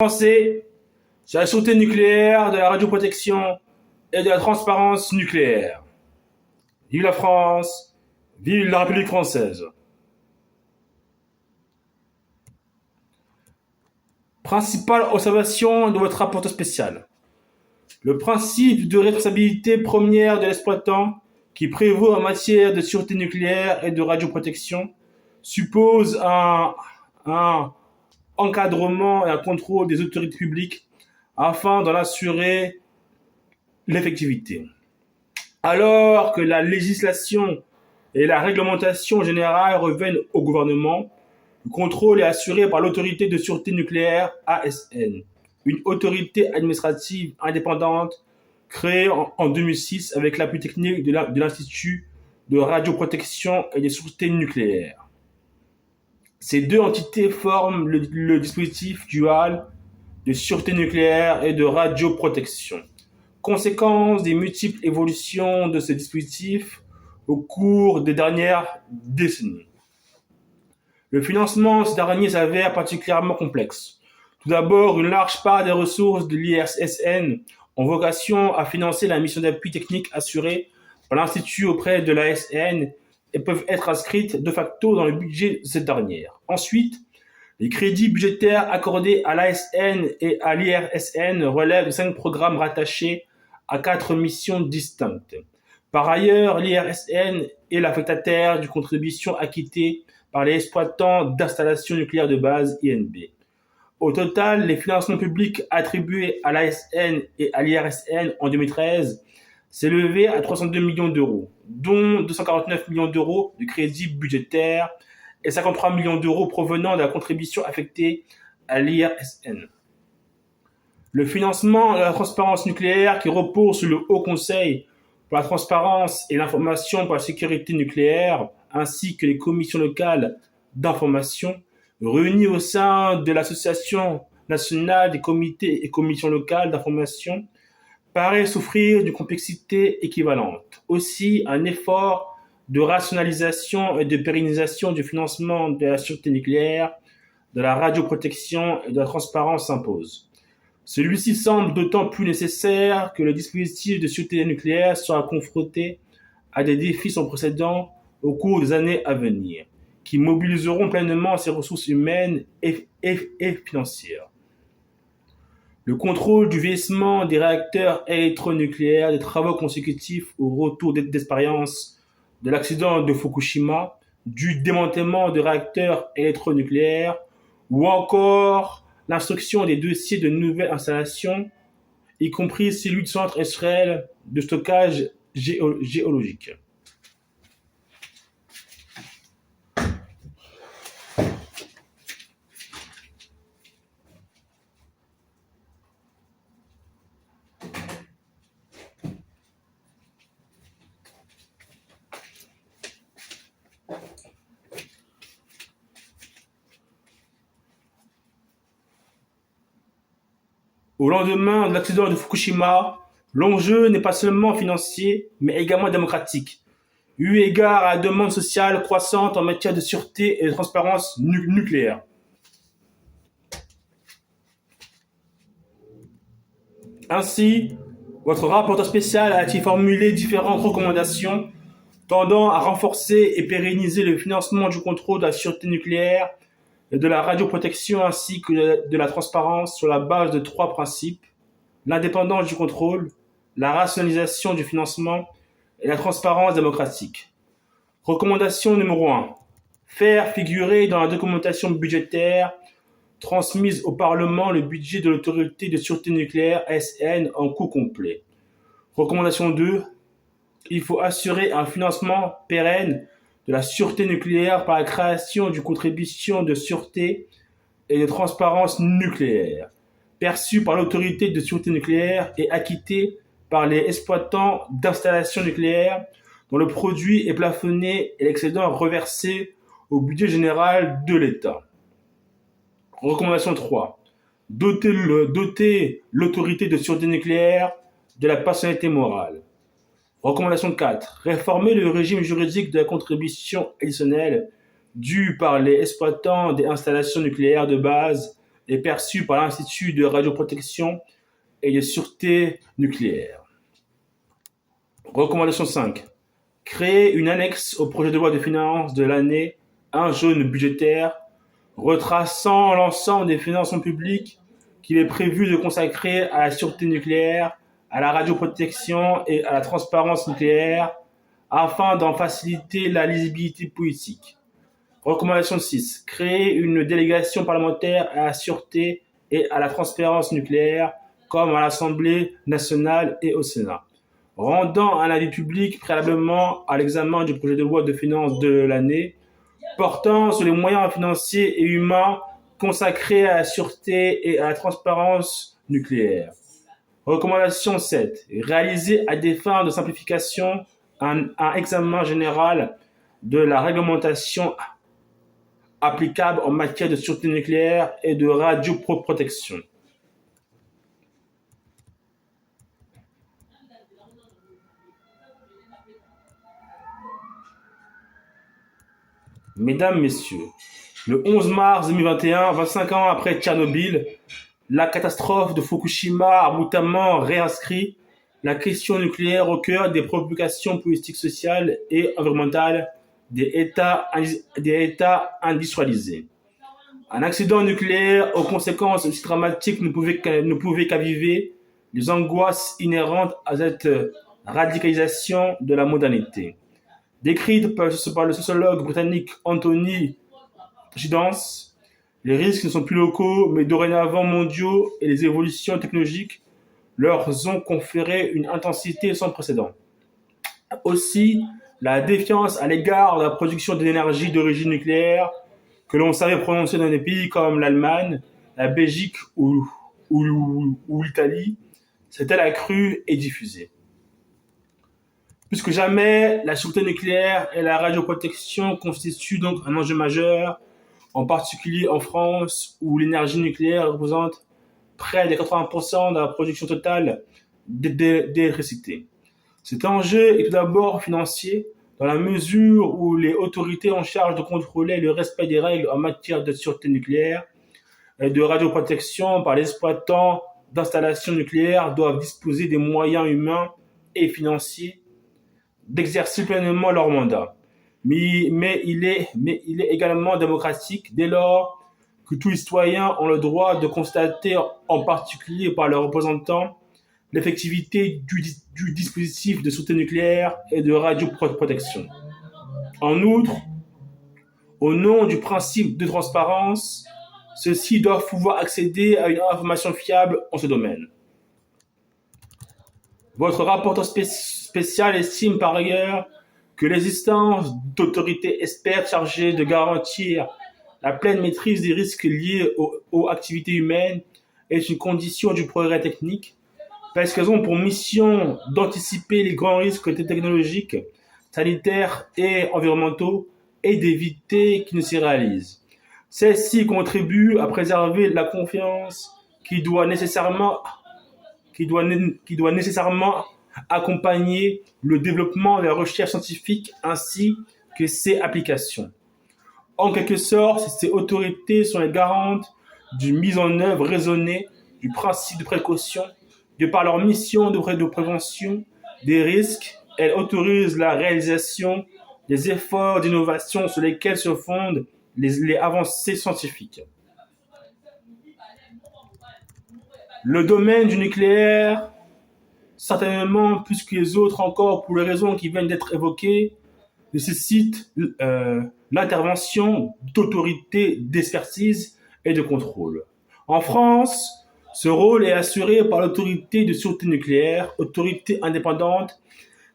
Français sur la sûreté nucléaire, de la radioprotection et de la transparence nucléaire. Vive la France, vive la République française. Principale observation de votre rapport spécial. Le principe de responsabilité première de l'exploitant qui prévaut en matière de sûreté nucléaire et de radioprotection suppose un encadrement et un contrôle des autorités publiques afin d'en assurer l'effectivité. Alors que la législation et la réglementation générale reviennent au gouvernement, le contrôle est assuré par l'autorité de sûreté nucléaire ASN, une autorité administrative indépendante créée en 2006 avec l'appui technique de l'Institut de radioprotection et de sûreté nucléaire. Ces deux entités forment le dispositif dual de sûreté nucléaire et de radioprotection. Conséquence des multiples évolutions de ce dispositif au cours des dernières décennies. Le financement de ce dernier s'avère particulièrement complexe. Tout d'abord, une large part des ressources de l'IRSN ont vocation à financer la mission d'appui technique assurée par l'Institut auprès de l'ASN et peuvent être inscrites de facto dans le budget de cette dernière. Ensuite, les crédits budgétaires accordés à l'ASN et à l'IRSN relèvent de 5 programmes rattachés à 4 missions distinctes. Par ailleurs, l'IRSN est l'affectataire du contribution acquittée par les exploitants d'installations nucléaires de base INB. Au total, les financements publics attribués à l'ASN et à l'IRSN en 2013 s'élevaient à 302 millions d'euros, dont 249 millions d'euros de crédits budgétaires et 53 millions d'euros provenant de la contribution affectée à l'IRSN. Le financement de la transparence nucléaire qui repose sur le Haut Conseil pour la transparence et l'information pour la sécurité nucléaire, ainsi que les commissions locales d'information, réunies au sein de l'Association nationale des comités et commissions locales d'information, paraît souffrir d'une complexité équivalente. Aussi, un effort de rationalisation et de pérennisation du financement de la sûreté nucléaire, de la radioprotection et de la transparence s'impose. Celui-ci semble d'autant plus nécessaire que le dispositif de sûreté nucléaire sera confronté à des défis sans précédent au cours des années à venir, qui mobiliseront pleinement ses ressources humaines et financières. Le contrôle du vieillissement des réacteurs électronucléaires, des travaux consécutifs au retour d'expérience de l'accident de Fukushima, du démantèlement de réacteurs électronucléaires, ou encore l'instruction des dossiers de nouvelles installations, y compris celui du centre Israël de stockage géologique. Au lendemain de l'accident de Fukushima, l'enjeu n'est pas seulement financier, mais également démocratique, eu égard à la demande sociale croissante en matière de sûreté et de transparence nucléaire. Ainsi, votre rapporteur spécial a-t-il formulé différentes recommandations tendant à renforcer et pérenniser le financement du contrôle de la sûreté nucléaire et de la radioprotection ainsi que de la transparence sur la base de 3 principes: l'indépendance du contrôle, la rationalisation du financement et la transparence démocratique. Recommandation numéro 1. Faire figurer dans la documentation budgétaire transmise au Parlement le budget de l'autorité de sûreté nucléaire ASN en coût complet. Recommandation 2. Il faut assurer un financement pérenne de la sûreté nucléaire par la création d'une contribution de sûreté et de transparence nucléaire, perçue par l'autorité de sûreté nucléaire et acquittée par les exploitants d'installations nucléaires dont le produit est plafonné et l'excédent reversé au budget général de l'État. Recommandation 3. Doter l'autorité de sûreté nucléaire de la personnalité morale. Recommandation 4. Réformer le régime juridique de la contribution additionnelle due par les exploitants des installations nucléaires de base est perçue par l'Institut de radioprotection et de sûreté nucléaire. Recommandation 5. Créer une annexe au projet de loi de finances de l'année, un jaune budgétaire, retraçant l'ensemble des financements publics qu'il est prévu de consacrer à la sûreté nucléaire, à la radioprotection et à la transparence nucléaire, afin d'en faciliter la lisibilité politique. Recommandation 6. Créer une délégation parlementaire à la sûreté et à la transparence nucléaire, comme à l'Assemblée nationale et au Sénat, rendant un avis public préalablement à l'examen du projet de loi de finances de l'année, portant sur les moyens financiers et humains consacrés à la sûreté et à la transparence nucléaire. Recommandation 7. Réaliser à des fins de simplification un examen général de la réglementation applicable en matière de sûreté nucléaire et de radioprotection. Mesdames, Messieurs, le 11 mars 2021, 25 ans après Tchernobyl, la catastrophe de Fukushima a brutalement réinscrit la question nucléaire au cœur des préoccupations politiques, sociales et environnementales des États industrialisés. Un accident nucléaire aux conséquences aussi dramatiques ne pouvait qu'aviver les angoisses inhérentes à cette radicalisation de la modernité. Décrite par le sociologue britannique Anthony Giddens, les risques ne sont plus locaux, mais dorénavant mondiaux, et les évolutions technologiques leur ont conféré une intensité sans précédent. Aussi, la défiance à l'égard de la production d'énergie d'origine nucléaire, que l'on savait prononcer dans des pays comme l'Allemagne, la Belgique ou l'Italie, s'est-elle accrue et diffusée. Plus que jamais, la sûreté nucléaire et la radioprotection constituent donc un enjeu majeur, en particulier en France, où l'énergie nucléaire représente près de 80% de la production totale d'électricité. Cet enjeu est tout d'abord financier, dans la mesure où les autorités en charge de contrôler le respect des règles en matière de sûreté nucléaire et de radioprotection par les exploitants d'installations nucléaires doivent disposer des moyens humains et financiers d'exercer pleinement leur mandat. Mais il est également démocratique dès lors que tous les citoyens ont le droit de constater, en particulier par leurs représentants, l'effectivité du dispositif de sûreté nucléaire et de radioprotection. En outre, au nom du principe de transparence, ceux-ci doivent pouvoir accéder à une information fiable en ce domaine. Votre rapporteur spécial estime par ailleurs que l'existence d'autorités expertes chargées de garantir la pleine maîtrise des risques liés aux activités humaines est une condition du progrès technique, parce qu'elles ont pour mission d'anticiper les grands risques technologiques, sanitaires et environnementaux et d'éviter qu'ils ne se réalisent. Celles-ci contribuent à préserver la confiance qui doit nécessairement accompagner le développement de la recherche scientifique ainsi que ses applications. En quelque sorte, ces autorités sont les garantes d'une mise en œuvre raisonnée du principe de précaution. De par leur mission de prévention des risques, elles autorisent la réalisation des efforts d'innovation sur lesquels se fondent les avancées scientifiques. Le domaine du nucléaire, certainement plus que les autres encore pour les raisons qui viennent d'être évoquées, nécessite l'intervention d'autorités d'expertise et de contrôle. En France, ce rôle est assuré par l'autorité de sûreté nucléaire, autorité indépendante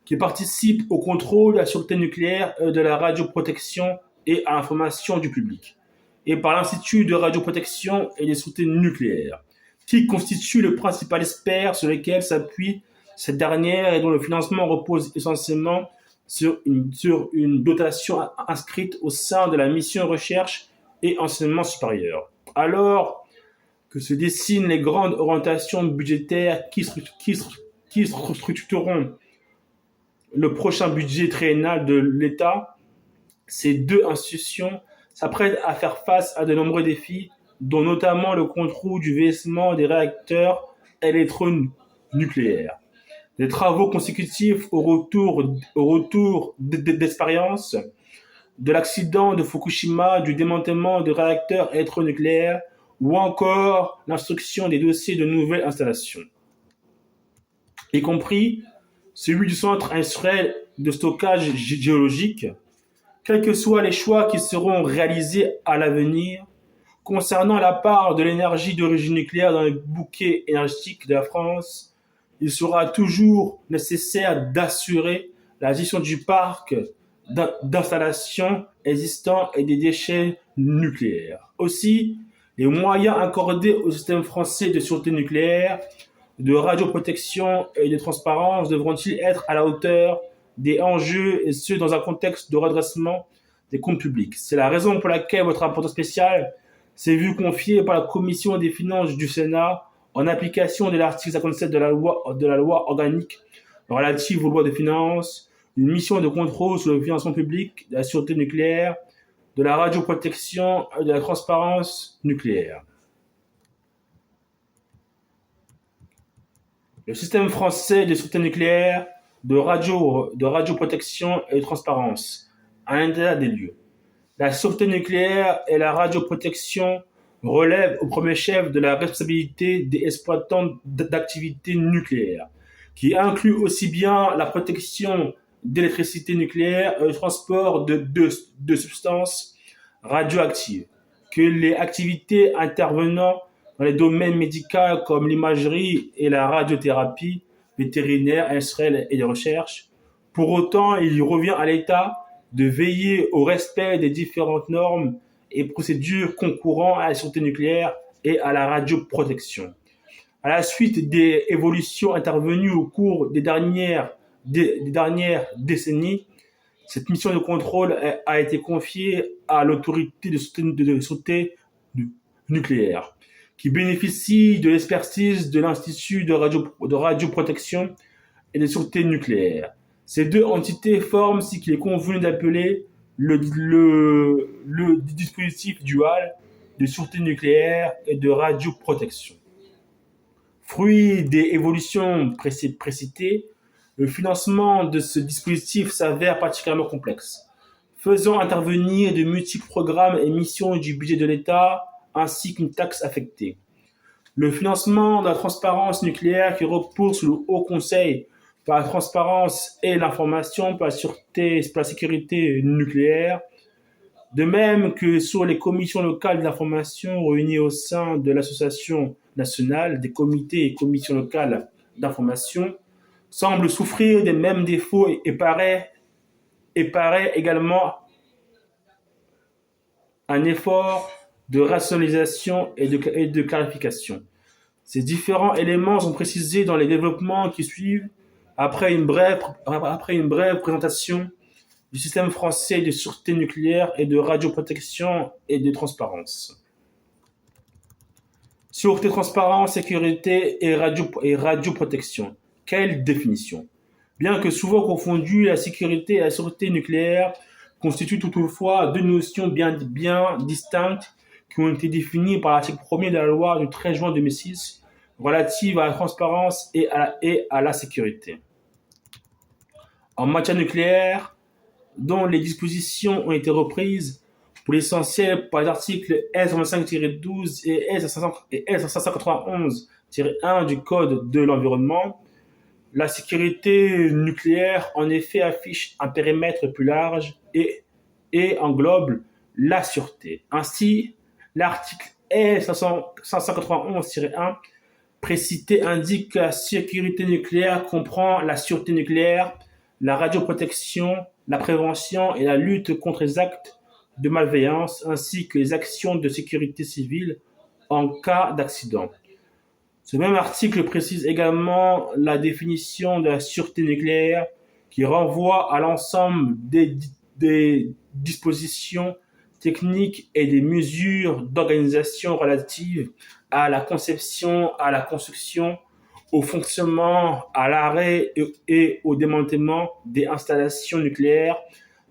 qui participe au contrôle de la sûreté nucléaire et de la radioprotection et à l'information du public, et par l'Institut de radioprotection et de sûreté nucléaire, qui constitue le principal expert sur lequel s'appuie cette dernière et dont le financement repose essentiellement sur une dotation inscrite au sein de la mission recherche et enseignement supérieur. Alors que se dessinent les grandes orientations budgétaires qui structureront le prochain budget triennal de l'État, ces deux institutions s'apprêtent à faire face à de nombreux défis dont notamment le contrôle du vieillissement des réacteurs électronucléaires. Des travaux consécutifs au retour d'expérience de l'accident de Fukushima, du démantèlement de réacteurs électronucléaires ou encore l'instruction des dossiers de nouvelles installations, y compris celui du centre industriel de stockage géologique, quels que soient les choix qui seront réalisés à l'avenir concernant la part de l'énergie d'origine nucléaire dans le bouquet énergétique de la France, il sera toujours nécessaire d'assurer la gestion du parc d'installations existants et des déchets nucléaires. Aussi, les moyens accordés au système français de sûreté nucléaire, de radioprotection et de transparence devront-ils être à la hauteur des enjeux, et ce dans un contexte de redressement des comptes publics. C'est la raison pour laquelle votre rapporteur spécial s'est vu confier par la Commission des finances du Sénat, en application de l'article 57 de la loi organique relative aux lois de finances, une mission de contrôle sur le financement public, de la sûreté nucléaire, de la radioprotection et de la transparence nucléaire. Le système français de sûreté nucléaire, de radioprotection et de transparence, un état des lieux. La sûreté nucléaire et la radioprotection relèvent au premier chef de la responsabilité des exploitants d'activités nucléaires, qui inclut aussi bien la protection d'électricité nucléaire et le transport de substances radioactives, que les activités intervenant dans les domaines médicaux comme l'imagerie et la radiothérapie, vétérinaire, industrielle et de recherche. Pour autant, il revient à l'État de veiller au respect des différentes normes et procédures concourant à la sûreté nucléaire et à la radioprotection. À la suite des évolutions intervenues au cours des dernières décennies, cette mission de contrôle a été confiée à l'autorité de sûreté nucléaire, qui bénéficie de l'expertise de l'Institut de radioprotection et de sûreté nucléaire. Ces deux entités forment ce qu'il est convenu d'appeler le dispositif dual de sûreté nucléaire et de radioprotection. Fruit des évolutions précitées, le financement de ce dispositif s'avère particulièrement complexe, faisant intervenir de multiples programmes et missions du budget de l'État ainsi qu'une taxe affectée. Le financement de la transparence nucléaire qui repose sur le Haut Conseil pour la transparence et l'information pour la sécurité nucléaire, de même que sur les commissions locales d'information réunies au sein de l'Association nationale des comités et commissions locales d'information, semble souffrir des mêmes défauts et paraît également un effort de rationalisation et de clarification. Ces différents éléments sont précisés dans les développements qui suivent après une brève présentation du système français de sûreté nucléaire et de radioprotection et de transparence. Sûreté, transparence, sécurité et radioprotection. Quelle définition? Bien que souvent confondues, la sécurité et la sûreté nucléaire constituent toutefois deux notions bien distinctes qui ont été définies par l'article 1er de la loi du 13 juin 2006 relative à la transparence et à la sécurité. En matière nucléaire, dont les dispositions ont été reprises pour l'essentiel par les articles S25-12 et S591-1 du Code de l'environnement, la sécurité nucléaire, en effet, affiche un périmètre plus large et englobe la sûreté. Ainsi, l'article S591-1 précité indique que la sécurité nucléaire comprend la sûreté nucléaire, la radioprotection, la prévention et la lutte contre les actes de malveillance, ainsi que les actions de sécurité civile en cas d'accident. Ce même article précise également la définition de la sûreté nucléaire qui renvoie à l'ensemble des dispositions techniques et des mesures d'organisation relatives à la conception, à la construction, au fonctionnement, à l'arrêt et au démantèlement des installations nucléaires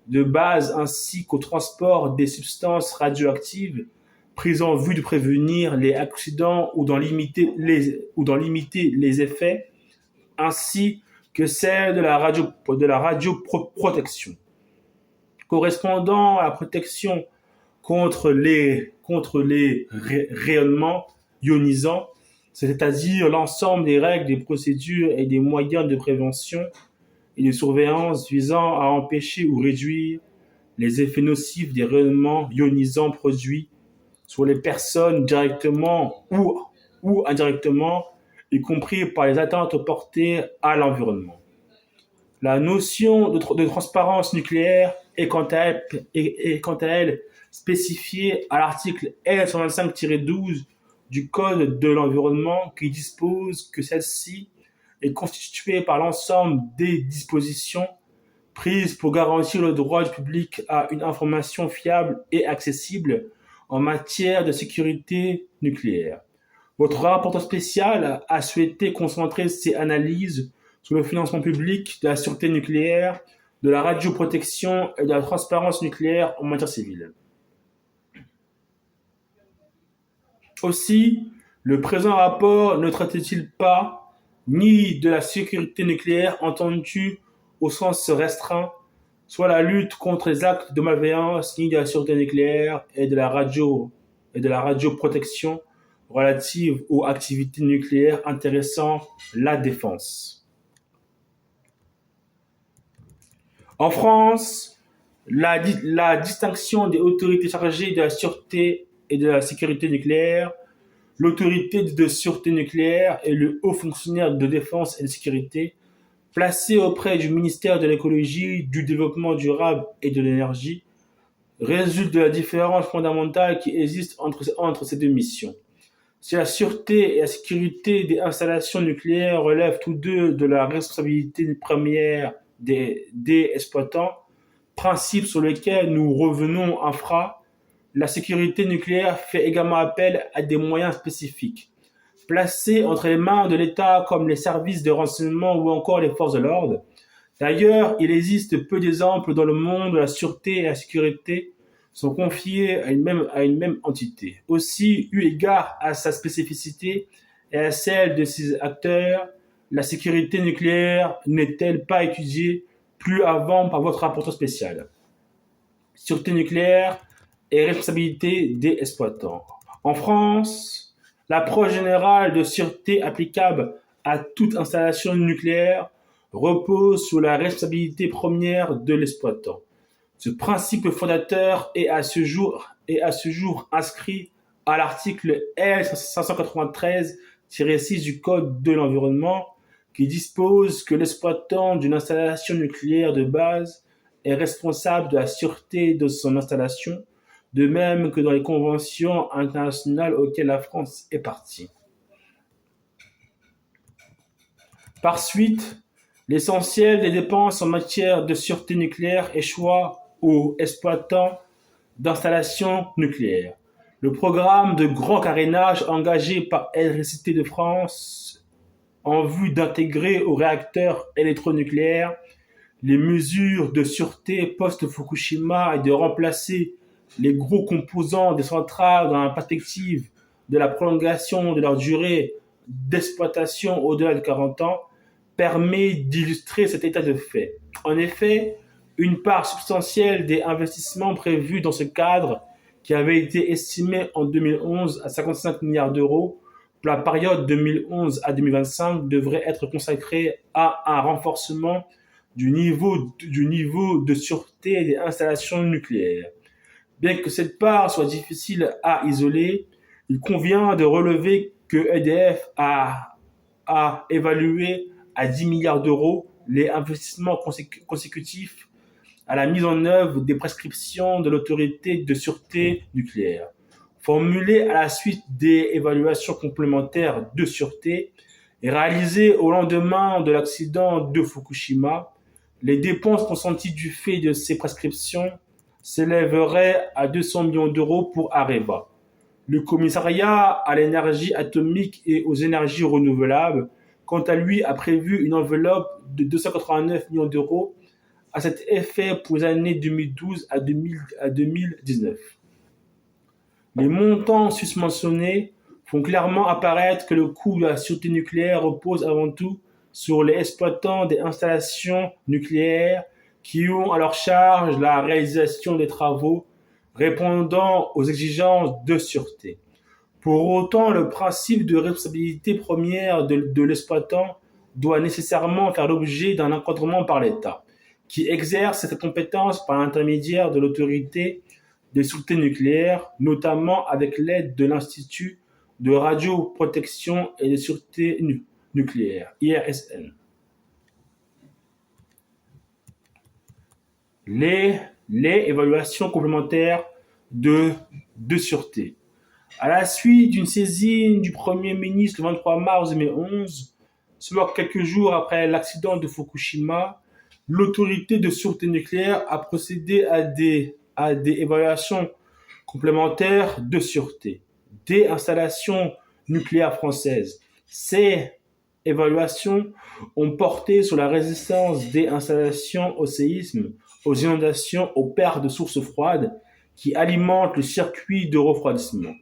de base ainsi qu'au transport des substances radioactives prises en vue de prévenir les accidents ou d'en limiter les effets, ainsi que celle de la radioprotection, correspondant à la protection contre les rayonnements ionisants, c'est-à-dire l'ensemble des règles, des procédures et des moyens de prévention et de surveillance visant à empêcher ou réduire les effets nocifs des rayonnements ionisants produits sur les personnes directement ou indirectement, y compris par les atteintes portées à l'environnement. La notion de transparence nucléaire est quant à elle spécifiée à l'article L125-12 du Code de l'environnement qui dispose que celle-ci est constituée par l'ensemble des dispositions prises pour garantir le droit du public à une information fiable et accessible en matière de sécurité nucléaire. Votre rapporteur spécial a souhaité concentrer ses analyses sur le financement public de la sûreté nucléaire, de la radioprotection et de la transparence nucléaire en matière civile. Aussi, le présent rapport ne traite-t-il pas ni de la sécurité nucléaire entendue au sens restreint, soit la lutte contre les actes de malveillance, ni de la sûreté nucléaire et de la radioprotection relative aux activités nucléaires intéressant la défense. En France, la distinction des autorités chargées de la sûreté et de la sécurité nucléaire, l'autorité de sûreté nucléaire et le haut fonctionnaire de défense et de sécurité, placé auprès du ministère de l'écologie, du développement durable et de l'énergie, résulte de la différence fondamentale qui existe entre ces deux missions. Si la sûreté et la sécurité des installations nucléaires relèvent tous deux de la responsabilité première des exploitants, principe sur lequel nous revenons la sécurité nucléaire fait également appel à des moyens spécifiques, placés entre les mains de l'État comme les services de renseignement ou encore les forces de l'ordre. D'ailleurs, il existe peu d'exemples dans le monde où la sûreté et la sécurité sont confiées à une même entité. Aussi, eu égard à sa spécificité et à celle de ses acteurs, la sécurité nucléaire n'est-elle pas étudiée plus avant par votre rapporteur spécial? Sûreté nucléaire et responsabilité des exploitants. En France, l'approche générale de sûreté applicable à toute installation nucléaire repose sur la responsabilité première de l'exploitant. Ce principe fondateur est à ce jour inscrit à l'article L593-6 du Code de l'environnement qui dispose que l'exploitant d'une installation nucléaire de base est responsable de la sûreté de son installation, de même que dans les conventions internationales auxquelles la France est partie. Par suite, l'essentiel des dépenses en matière de sûreté nucléaire échoit aux exploitants d'installations nucléaires. Le programme de grand carénage engagé par Électricité de France en vue d'intégrer aux réacteurs électronucléaires les mesures de sûreté post-Fukushima et de remplacer les gros composants des centrales dans la perspective de la prolongation de leur durée d'exploitation au-delà de 40 ans permet d'illustrer cet état de fait. En effet, une part substantielle des investissements prévus dans ce cadre, qui avait été estimé en 2011 à 55 milliards d'euros, pour la période 2011 à 2025, devrait être consacrée à un renforcement du niveau de sûreté des installations nucléaires. Bien que cette part soit difficile à isoler, il convient de relever que EDF a évalué à 10 milliards d'euros les investissements consécutifs à la mise en œuvre des prescriptions de l'autorité de sûreté nucléaire. Formulées à la suite des évaluations complémentaires de sûreté et réalisées au lendemain de l'accident de Fukushima, les dépenses consenties du fait de ces prescriptions s'élèveraient à 200 millions d'euros pour Areva. Le commissariat à l'énergie atomique et aux énergies renouvelables, quant à lui, a prévu une enveloppe de 289 millions d'euros à cet effet pour les années 2012 à 2019. Les montants susmentionnés font clairement apparaître que le coût de la sûreté nucléaire repose avant tout sur les exploitants des installations nucléaires qui ont à leur charge la réalisation des travaux répondant aux exigences de sûreté. Pour autant, le principe de responsabilité première de l'exploitant doit nécessairement faire l'objet d'un encadrement par l'État, qui exerce cette compétence par l'intermédiaire de l'autorité de sûreté nucléaire, notamment avec l'aide de l'Institut de radioprotection et de sûreté nucléaire, IRSN. Les, les évaluations complémentaires de, de sûreté. À la suite d'une saisine du Premier ministre le 23 mars 2011, soit quelques jours après l'accident de Fukushima, l'autorité de sûreté nucléaire a procédé à des évaluations complémentaires de sûreté des installations nucléaires françaises. Ces évaluations ont porté sur la résistance des installations au séisme, aux inondations, aux pertes de sources froides qui alimentent le circuit de refroidissement,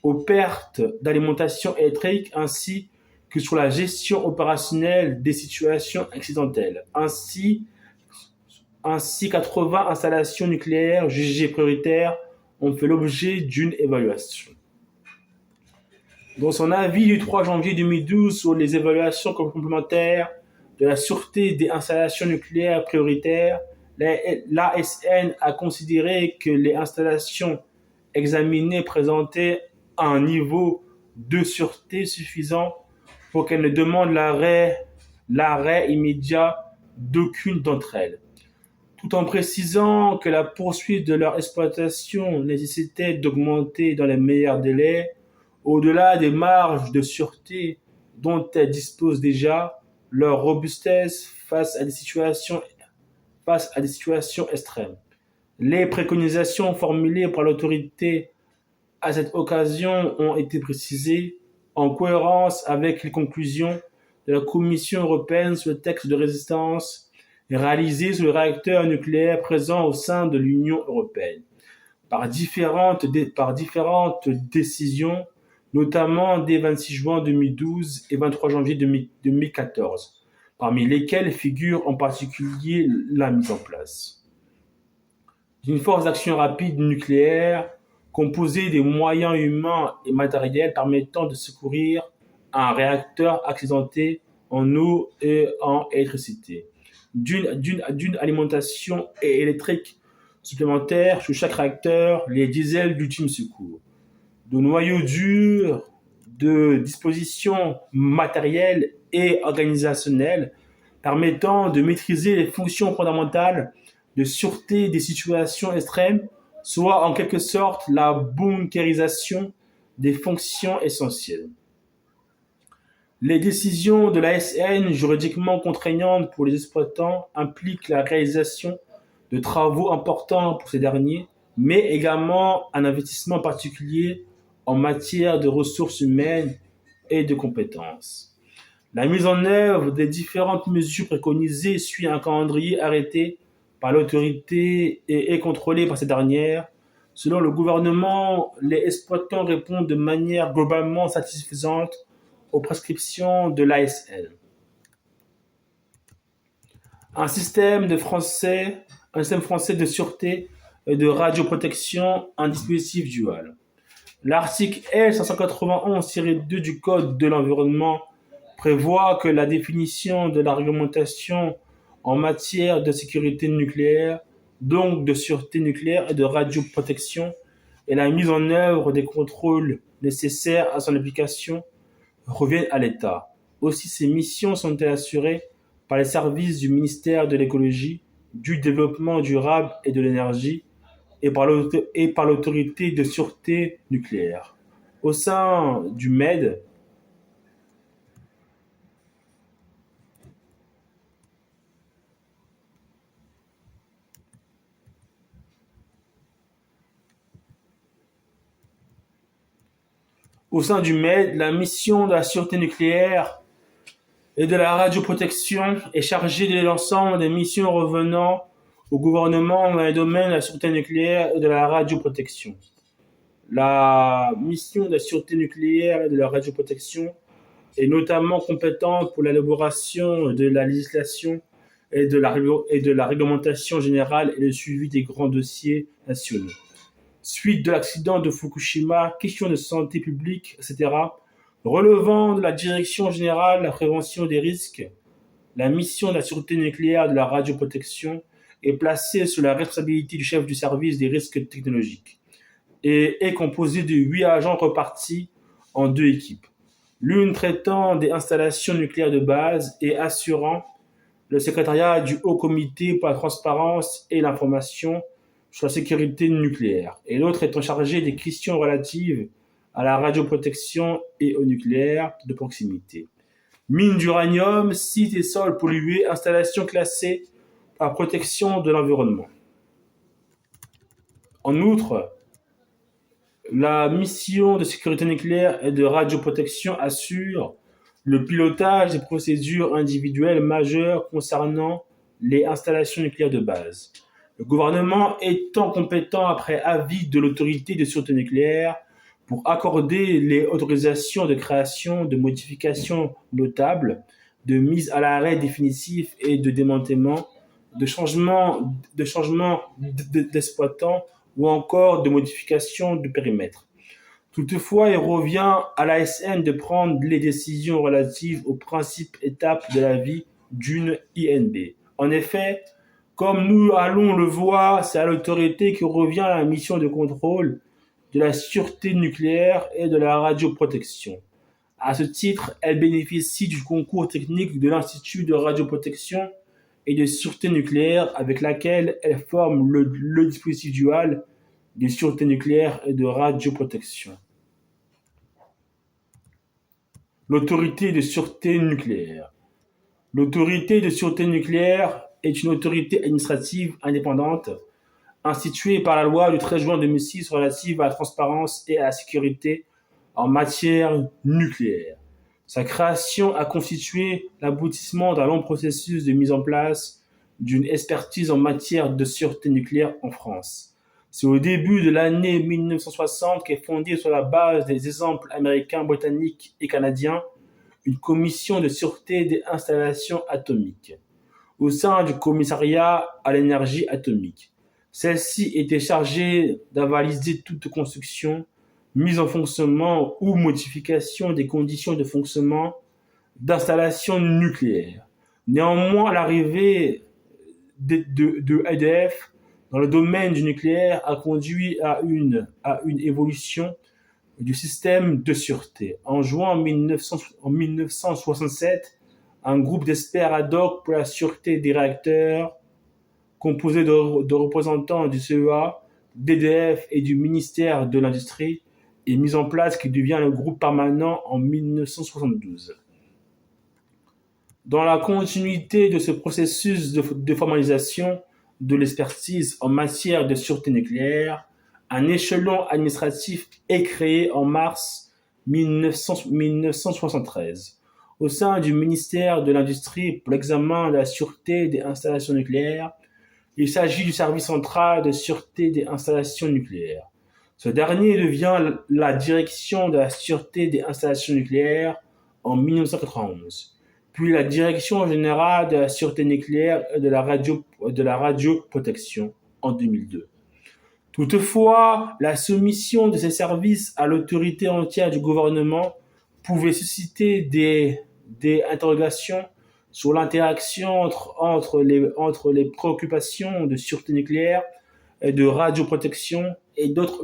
aux pertes d'alimentation électrique ainsi que sur la gestion opérationnelle des situations accidentelles. Ainsi 80 installations nucléaires jugées prioritaires ont fait l'objet d'une évaluation. Dans son avis du 3 janvier 2012 sur les évaluations complémentaires de la sûreté des installations nucléaires prioritaires, l'ASN a considéré que les installations examinées présentaient un niveau de sûreté suffisant pour qu'elle ne demande l'arrêt immédiat d'aucune d'entre elles, tout en précisant que la poursuite de leur exploitation nécessitait d'augmenter dans les meilleurs délais, au-delà des marges de sûreté dont elles disposent déjà, leur robustesse face à des situations extrêmes. Les préconisations formulées par l'autorité à cette occasion ont été précisées en cohérence avec les conclusions de la Commission européenne sur le texte de résistance réalisé sur les réacteurs nucléaires présents au sein de l'Union européenne, par différentes décisions, notamment dès 26 juin 2012 et 23 janvier 2014, parmi lesquelles figure en particulier la mise en place d'une force d'action rapide nucléaire composée des moyens humains et matériels permettant de secourir un réacteur accidenté en eau et en électricité, d'une alimentation électrique supplémentaire sur chaque réacteur, les diesels d'ultime secours, de noyaux durs, de dispositions matérielles et organisationnelles permettant de maîtriser les fonctions fondamentales de sûreté des situations extrêmes, soit en quelque sorte la bunkérisation des fonctions essentielles. Les décisions de l'ASN juridiquement contraignantes pour les exploitants impliquent la réalisation de travaux importants pour ces derniers, mais également un investissement particulier en matière de ressources humaines et de compétences. La mise en œuvre des différentes mesures préconisées suit un calendrier arrêté par l'autorité et est contrôlé par cette dernière. Selon le gouvernement, les exploitants répondent de manière globalement satisfaisante aux prescriptions de l'ASN. Un système français de sûreté et de radioprotection, un dispositif dual. L'article L591-2 du Code de l'environnement prévoit que la définition de la réglementation en matière de sécurité nucléaire, donc de sûreté nucléaire et de radioprotection, et la mise en œuvre des contrôles nécessaires à son application reviennent à l'État. Aussi, ces missions sont assurées par les services du ministère de l'Écologie, du Développement durable et de l'Énergie et par l'Autorité de sûreté nucléaire. Au sein du MED, la mission de la sûreté nucléaire et de la radioprotection est chargée de l'ensemble des missions revenant au gouvernement dans les domaines de la sûreté nucléaire et de la radioprotection. La mission de la sûreté nucléaire et de la radioprotection est notamment compétente pour l'élaboration de la législation et de la réglementation générale et le suivi des grands dossiers nationaux. Suite de l'accident de Fukushima, questions de santé publique, etc., relevant de la Direction générale de la prévention des risques, la mission de la sûreté nucléaire et de la radioprotection est placée sous la responsabilité du chef du service des risques technologiques et est composée de 8 agents repartis en 2 équipes, l'une traitant des installations nucléaires de base et assurant le secrétariat du Haut Comité pour la transparence et l'information sur la sécurité nucléaire, et l'autre étant chargée des questions relatives à la radioprotection et au nucléaire de proximité. Mines d'uranium, sites et sols pollués, installations classées par protection de l'environnement. En outre, la mission de sécurité nucléaire et de radioprotection assure le pilotage des procédures individuelles majeures concernant les installations nucléaires de base. Le gouvernement étant compétent après avis de l'autorité de sûreté nucléaire pour accorder les autorisations de création, de modification notable, de mise à l'arrêt définitif et de démantèlement, de changement d'exploitant ou encore de modification du périmètre. Toutefois, il revient à l'ASN de prendre les décisions relatives aux principes étapes de la vie d'une INB. En effet, comme nous allons le voir, c'est à l'autorité que revient la mission de contrôle de la sûreté nucléaire et de la radioprotection. À ce titre, elle bénéficie du concours technique de l'Institut de radioprotection et de sûreté nucléaire avec laquelle elle forme le dispositif dual de sûreté nucléaire et de radioprotection. L'autorité de sûreté nucléaire. L'autorité de sûreté nucléaire est une autorité administrative indépendante instituée par la loi du 13 juin 2006 relative à la transparence et à la sécurité en matière nucléaire. Sa création a constitué l'aboutissement d'un long processus de mise en place d'une expertise en matière de sûreté nucléaire en France. C'est au début de l'année 1960 qu'est fondée sur la base des exemples américains, britanniques et canadiens une commission de sûreté des installations atomiques au sein du commissariat à l'énergie atomique. Celle-ci était chargée d'avaliser toute construction, mise en fonctionnement ou modification des conditions de fonctionnement d'installations nucléaires. Néanmoins, l'arrivée de EDF dans le domaine du nucléaire a conduit à une évolution du système de sûreté. En juin 1967, un groupe d'experts ad hoc pour la sûreté des réacteurs, composé de représentants du CEA, d'EDF et du ministère de l'Industrie, est mis en place qui devient le groupe permanent en 1972. Dans la continuité de ce processus de formalisation de l'expertise en matière de sûreté nucléaire, un échelon administratif est créé en mars 1973 au sein du ministère de l'Industrie pour l'examen de la sûreté des installations nucléaires. Il s'agit du service central de sûreté des installations nucléaires. Ce dernier devient la direction de la sûreté des installations nucléaires en 1991, puis la direction générale de la sûreté nucléaire et de la radioprotection en 2002. Toutefois, la soumission de ces services à l'autorité entière du gouvernement pouvait susciter des interrogations sur l'interaction entre les préoccupations de sûreté nucléaire et de radioprotection et d'autres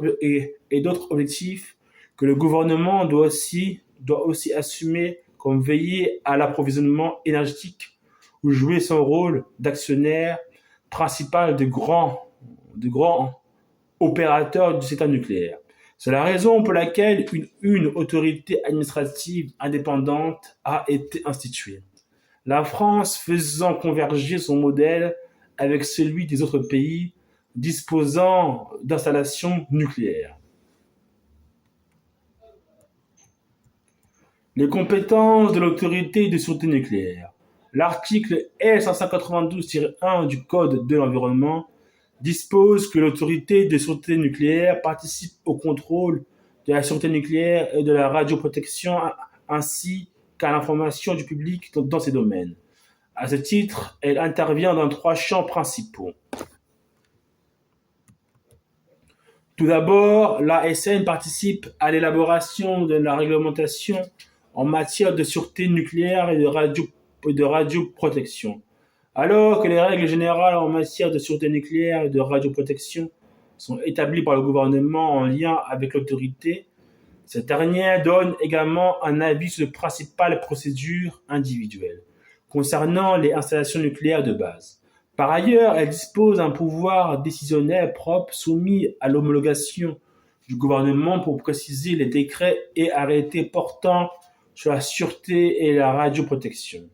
objectifs que le gouvernement doit aussi assumer, comme veiller à l'approvisionnement énergétique ou jouer son rôle d'actionnaire principal de grands opérateurs du secteur nucléaire. C'est la raison pour laquelle une autorité administrative indépendante a été instituée. La France faisant converger son modèle avec celui des autres pays disposant d'installations nucléaires. Les compétences de l'autorité de sûreté nucléaire. L'article L592-1 du Code de l'environnement dispose que l'autorité de sûreté nucléaire participe au contrôle de la sûreté nucléaire et de la radioprotection ainsi qu'à l'information du public dans ces domaines. À ce titre, elle intervient dans trois champs principaux. Tout d'abord, l'ASN participe à l'élaboration de la réglementation en matière de sûreté nucléaire et de radioprotection. Alors que les règles générales en matière de sûreté nucléaire et de radioprotection sont établies par le gouvernement en lien avec l'autorité, cette dernière donne également un avis sur les principales procédures individuelles concernant les installations nucléaires de base. Par ailleurs, elle dispose d'un pouvoir décisionnel propre soumis à l'homologation du gouvernement pour préciser les décrets et arrêtés portant sur la sûreté et la radioprotection.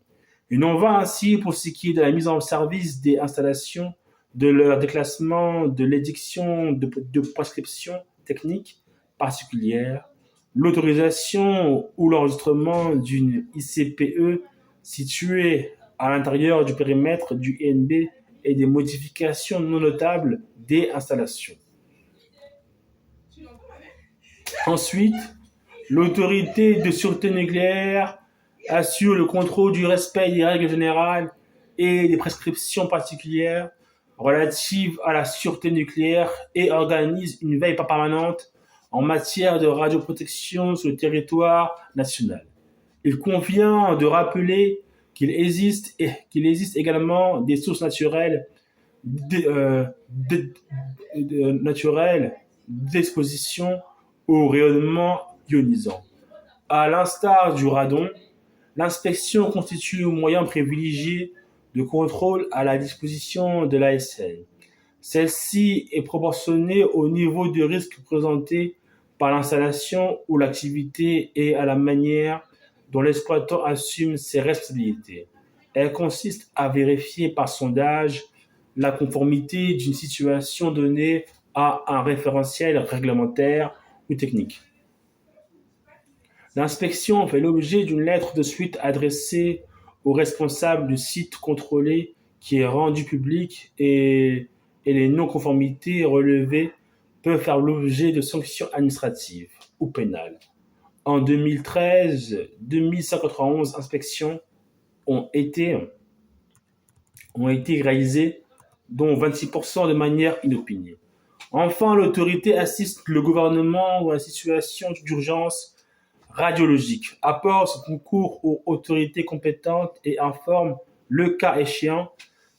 Il en va ainsi pour ce qui est de la mise en service des installations, de leur déclassement, de l'édiction de prescriptions techniques particulières, l'autorisation ou l'enregistrement d'une ICPE située à l'intérieur du périmètre du INB et des modifications non notables des installations. Ensuite, l'autorité de sûreté nucléaire assure le contrôle du respect des règles générales et des prescriptions particulières relatives à la sûreté nucléaire et organise une veille permanente en matière de radioprotection sur le territoire national. Il convient de rappeler qu'il existe également des sources naturelles d'exposition au rayonnement ionisant. À l'instar du radon, l'inspection constitue un moyen privilégié de contrôle à la disposition de l'ASN. Celle-ci est proportionnée au niveau de risque présenté par l'installation ou l'activité et à la manière dont l'exploitant assume ses responsabilités. Elle consiste à vérifier par sondage la conformité d'une situation donnée à un référentiel réglementaire ou technique. L'inspection fait l'objet d'une lettre de suite adressée au responsable du site contrôlé qui est rendu public et les non-conformités relevées peuvent faire l'objet de sanctions administratives ou pénales. En 2013, 2191 inspections ont été réalisées, dont 26% de manière inopinée. Enfin, l'autorité assiste le gouvernement dans la situation d'urgence radiologique, apporte son concours aux autorités compétentes et informe, le cas échéant,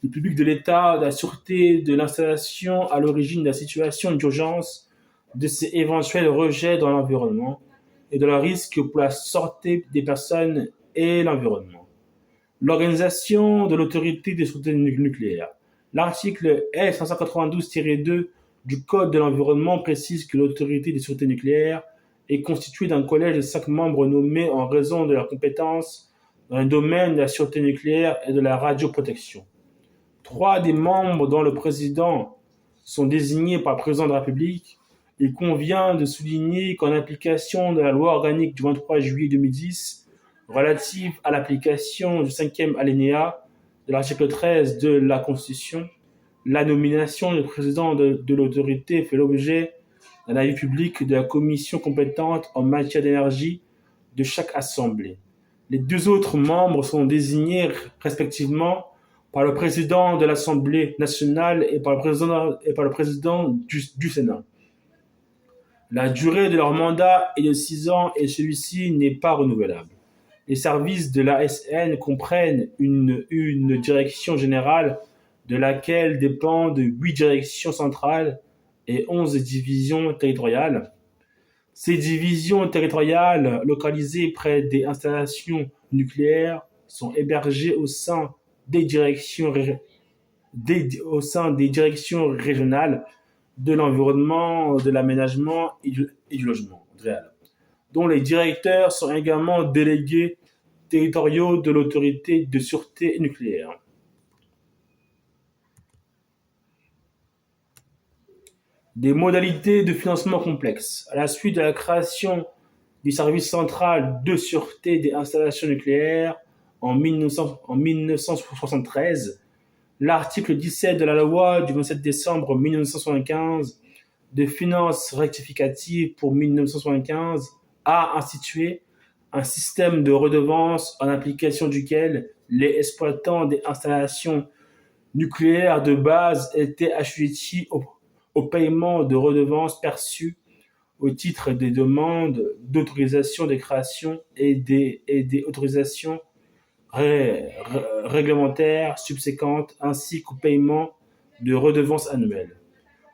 le public de l'État de la sûreté de l'installation à l'origine de la situation d'urgence, de ses éventuels rejets dans l'environnement et de leur risque pour la santé des personnes et l'environnement. L'organisation de l'autorité de sûreté nucléaire. L'article L592-2 du Code de l'environnement précise que l'autorité de sûreté nucléaire est constituée d'un collège de 5 membres nommés en raison de leurs compétences dans le domaine de la sûreté nucléaire et de la radioprotection. 3 des membres, dont le président, sont désignés par le président de la République. Il convient de souligner qu'en application de la loi organique du 23 juillet 2010 relative à l'application du 5e alinéa de l'article 13 de la Constitution, la nomination du président de l'autorité fait l'objet d'un avis public de la commission compétente en matière d'énergie de chaque assemblée. Les 2 autres membres sont désignés respectivement par le président de l'Assemblée nationale et par le président du Sénat. La durée de leur mandat est de 6 ans et celui-ci n'est pas renouvelable. Les services de l'ASN comprennent une direction générale de laquelle dépendent 8 directions centrales et 11 divisions territoriales. Ces divisions territoriales, localisées près des installations nucléaires, sont hébergées au sein des directions régionales de l'environnement, de l'aménagement et du logement, dont les directeurs sont également délégués territoriaux de l'autorité de sûreté nucléaire. Des modalités de financement complexes. À la suite de la création du service central de sûreté des installations nucléaires en 1973, L'article 17 de la loi du 27 décembre 1975 de finances rectificatives pour 1975 a institué un système de redevance en application duquel les exploitants des installations nucléaires de base étaient assujettis au paiement de redevances perçues au titre des demandes d'autorisation de création et des autorisations réglementaires subséquentes, ainsi qu'au paiement de redevances annuelles.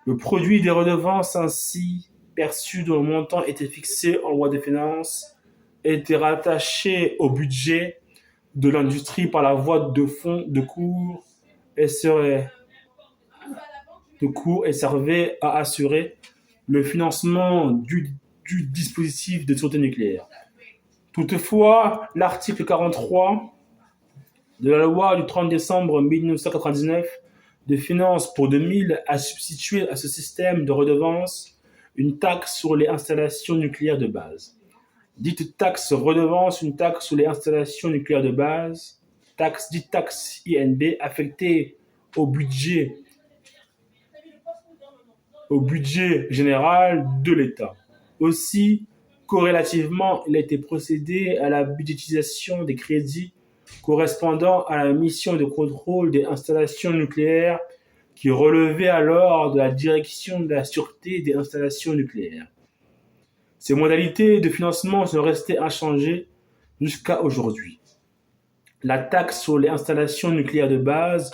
Le produit des redevances ainsi perçues, dont le montant était fixé en loi de finances, était rattaché au budget de l'industrie par la voie de fonds de cours et servait à assurer le financement du dispositif de sûreté nucléaire. Toutefois, l'article 43 de la loi du 30 décembre 1999 de finances pour 2000 a substitué à ce système de redevance une taxe sur les installations nucléaires de base. Dite taxe redevance, une taxe sur les installations nucléaires de base, dite taxe INB, affectée au budget général de l'État. Aussi, corrélativement, il a été procédé à la budgétisation des crédits correspondant à la mission de contrôle des installations nucléaires qui relevait alors de la direction de la sûreté des installations nucléaires. Ces modalités de financement sont restées inchangées jusqu'à aujourd'hui. La taxe sur les installations nucléaires de base,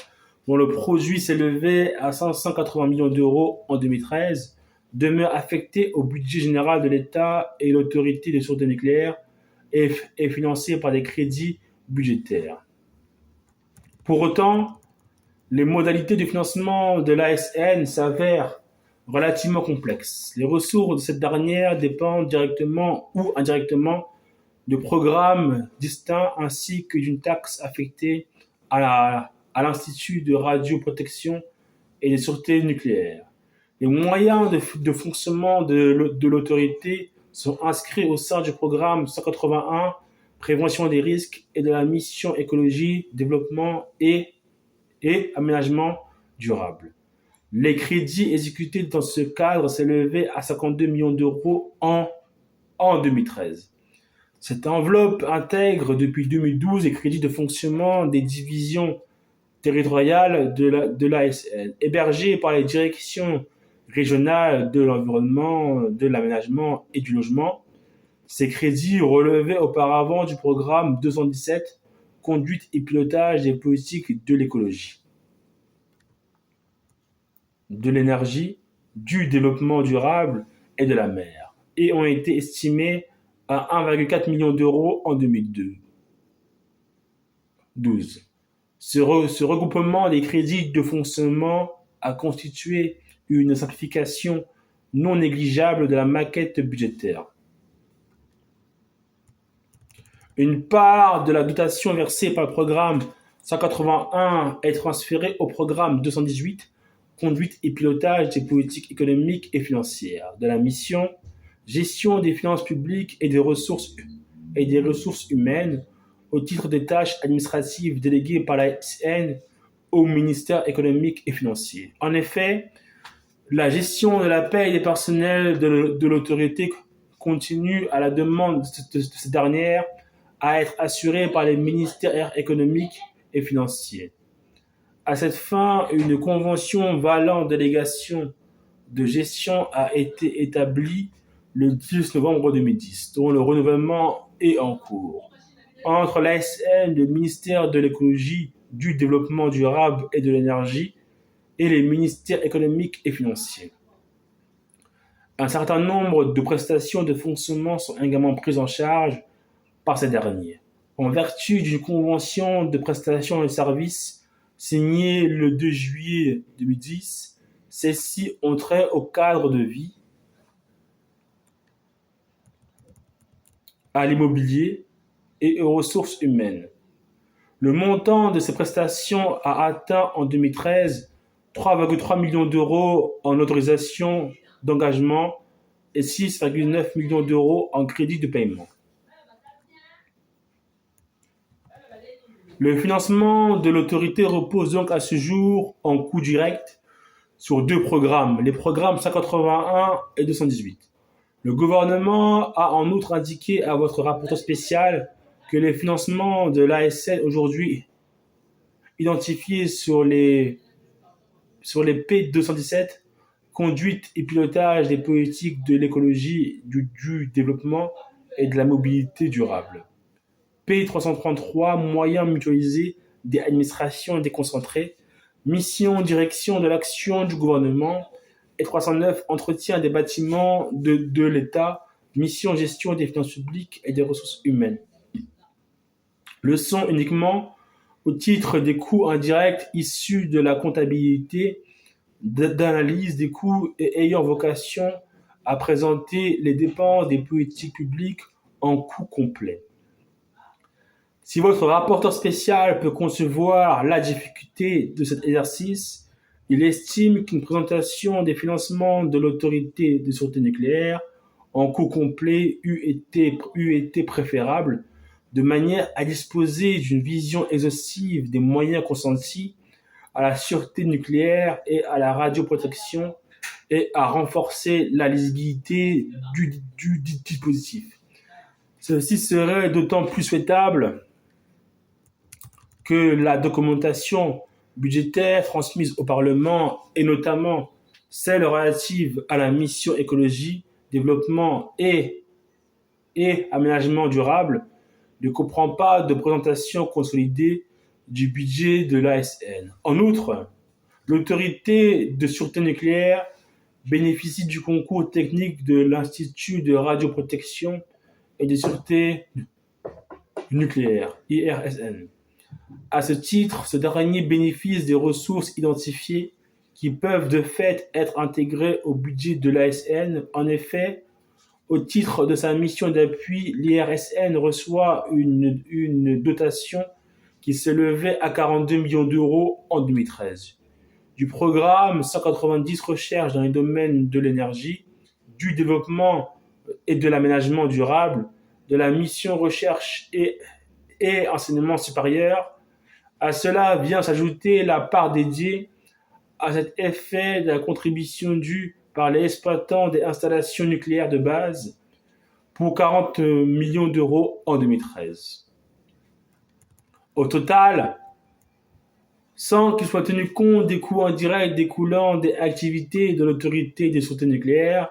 dont le produit s'élevait à 580 millions d'euros en 2013, demeure affectée au budget général de l'État et l'autorité de sûreté nucléaire et est financée par des crédits budgétaires. Pour autant, les modalités de financement de l'ASN s'avèrent relativement complexes. Les ressources de cette dernière dépendent directement ou indirectement de programmes distincts ainsi que d'une taxe affectée à l'Institut de radioprotection et de sûreté nucléaire. Les moyens de fonctionnement de l'autorité sont inscrits au sein du programme 181 Prévention des risques et de la mission Écologie, Développement et Aménagement durable. Les crédits exécutés dans ce cadre s'élevaient à 52 millions d'euros en 2013. Cette enveloppe intègre depuis 2012 les crédits de fonctionnement des divisions territoriales de l'ASN, hébergées par les directions régionales de l'environnement, de l'aménagement et du logement. Ces crédits relevaient auparavant du programme 217, Conduite et pilotage des politiques de l'écologie, de l'énergie, du développement durable et de la mer, et ont été estimés à 1,4 million d'euros en 2012. Ce regroupement des crédits de fonctionnement a constitué une simplification non négligeable de la maquette budgétaire. Une part de la dotation versée par le programme 181 est transférée au programme 218, Conduite et pilotage des politiques économiques et financières, de la mission Gestion des finances publiques et des ressources humaines, au titre des tâches administratives déléguées par la SN au ministère économique et financier. En effet, la gestion de la paie des personnels de l'autorité continue, à la demande de cette dernière, à être assurée par les ministères économiques et financiers. À cette fin, une convention valant délégation de gestion a été établie le 10 novembre 2010, dont le renouvellement est en cours, entre l'ASN, le ministère de l'écologie, du développement durable et de l'énergie, et les ministères économiques et financiers. Un certain nombre de prestations de fonctionnement sont également prises en charge par ces derniers, en vertu d'une convention de prestation de services signée le 2 juillet 2010. Celles-ci ont trait au cadre de vie, à l'immobilier et aux ressources humaines. Le montant de ces prestations a atteint en 2013 3,3 millions d'euros en autorisations d'engagement et 6,9 millions d'euros en crédits de paiement. Le financement de l'autorité repose donc à ce jour en coût direct sur deux programmes, les programmes 181 et 218. Le gouvernement a en outre indiqué à votre rapporteur spécial que les financements de l'ASN aujourd'hui identifiés sur les P217, conduite et pilotage des politiques de l'écologie, du développement et de la mobilité durable. P333, moyens mutualisés des administrations déconcentrées, mission direction de l'action du gouvernement, et 309, entretien des bâtiments de l'État, mission gestion des finances publiques et des ressources humaines. Leçon uniquement au titre des coûts indirects issus de la comptabilité d'analyse des coûts et ayant vocation à présenter les dépenses des politiques publiques en coût complet. Si votre rapporteur spécial peut concevoir la difficulté de cet exercice, il estime qu'une présentation des financements de l'autorité de sûreté nucléaire en coût complet eût été préférable, de manière à disposer d'une vision exhaustive des moyens consentis à la sûreté nucléaire et à la radioprotection et à renforcer la lisibilité du dispositif. Ceci serait d'autant plus souhaitable que la documentation budgétaire transmise au Parlement, et notamment celle relative à la mission écologie, développement et aménagement durable, ne comprend pas de présentation consolidée du budget de l'ASN. En outre, l'autorité de sûreté nucléaire bénéficie du concours technique de l'Institut de radioprotection et de sûreté nucléaire, IRSN. À ce titre, ce dernier bénéficie des ressources identifiées qui peuvent de fait être intégrées au budget de l'ASN. En effet, au titre de sa mission d'appui, l'IRSN reçoit une dotation qui s'élevait à 42 millions d'euros en 2013. Du programme 190 recherche dans les domaines de l'énergie, du développement et de l'aménagement durable, de la mission recherche et enseignement supérieur. À cela vient s'ajouter la part dédiée à cet effet de la contribution due par les exploitants des installations nucléaires de base pour 40 millions d'euros en 2013. Au total, sans qu'il soit tenu compte des coûts indirects découlant des activités de l'autorité de sûreté nucléaire,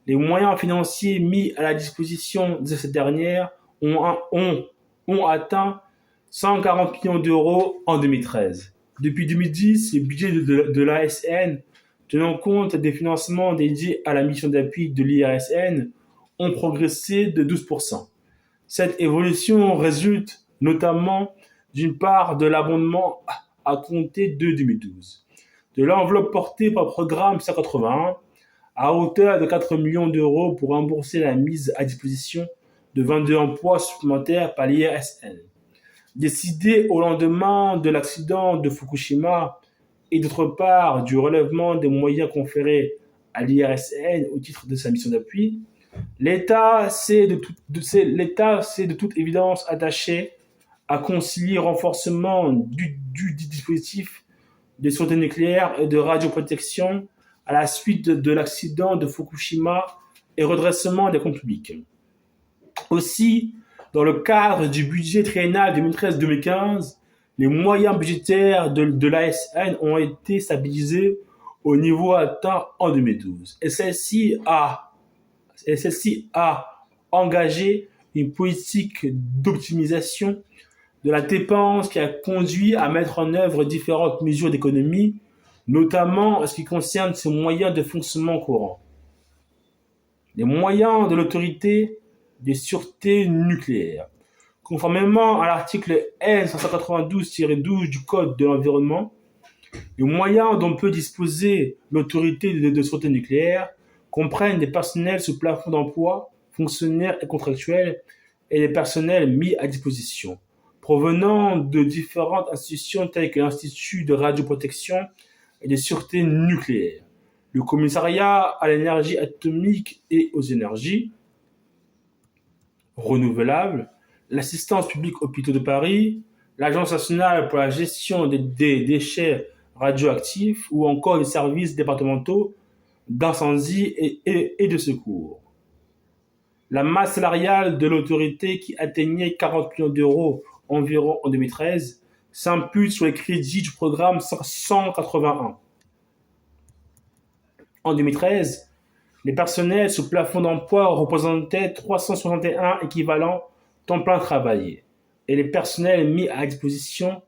les moyens financiers mis à la disposition de cette dernière ont atteint 140 millions d'euros en 2013. Depuis 2010, le budget de l'ASN, tenant compte des financements dédiés à la mission d'appui de l'IRSN, ont progressé de 12%. Cette évolution résulte notamment d'une part de l'abondement à compter de 2012, de l'enveloppe portée par le programme 181 à hauteur de 4 millions d'euros pour rembourser la mise à disposition de 22 emplois supplémentaires par l'IRSN. Décidé au lendemain de l'accident de Fukushima et d'autre part du relèvement des moyens conférés à l'IRSN au titre de sa mission d'appui, l'État s'est de toute évidence attaché à concilier renforcement du dispositif de sûreté nucléaire et de radioprotection à la suite de l'accident de Fukushima et redressement des comptes publics. Aussi, dans le cadre du budget triennal 2013-2015, les moyens budgétaires de l'ASN ont été stabilisés au niveau atteint en 2012. Et celle-ci a engagé une politique d'optimisation de la dépense qui a conduit à mettre en œuvre différentes mesures d'économie, notamment en ce qui concerne ses moyens de fonctionnement courant. Les moyens de l'autorité de sûreté nucléaire. Conformément à l'article N592-12 du Code de l'environnement, les moyens dont peut disposer l'autorité de sûreté nucléaire comprennent des personnels sous plafond d'emploi, fonctionnaires et contractuels, et des personnels mis à disposition, provenant de différentes institutions telles que l'Institut de radioprotection et de sûreté nucléaire, le Commissariat à l'énergie atomique et aux énergies renouvelables, l'Assistance publique hôpitaux de Paris, l'Agence nationale pour la gestion des déchets radioactifs ou encore les services départementaux d'incendie et de secours. La masse salariale de l'autorité, qui atteignait 40 millions d'euros environ en 2013, s'impute sur les crédits du programme 181. En 2013, les personnels sous plafond d'emploi représentaient 361 équivalents temps plein travaillés et les personnels mis à disposition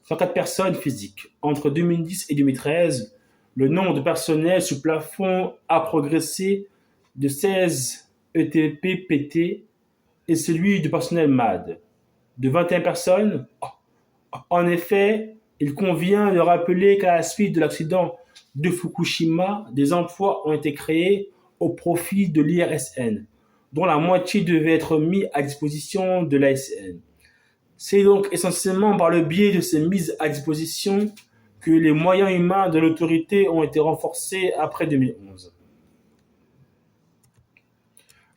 104 personnes physiques. Entre 2010 et 2013, le nombre de personnels sous plafond a progressé de 16 ETP-PT et celui du personnel MAD de 21 personnes. En effet, il convient de rappeler qu'à la suite de l'accident de Fukushima, des emplois ont été créés au profit de l'IRSN, dont la moitié devait être mis à disposition de l'ASN. C'est donc essentiellement par le biais de ces mises à disposition que les moyens humains de l'autorité ont été renforcés après 2011.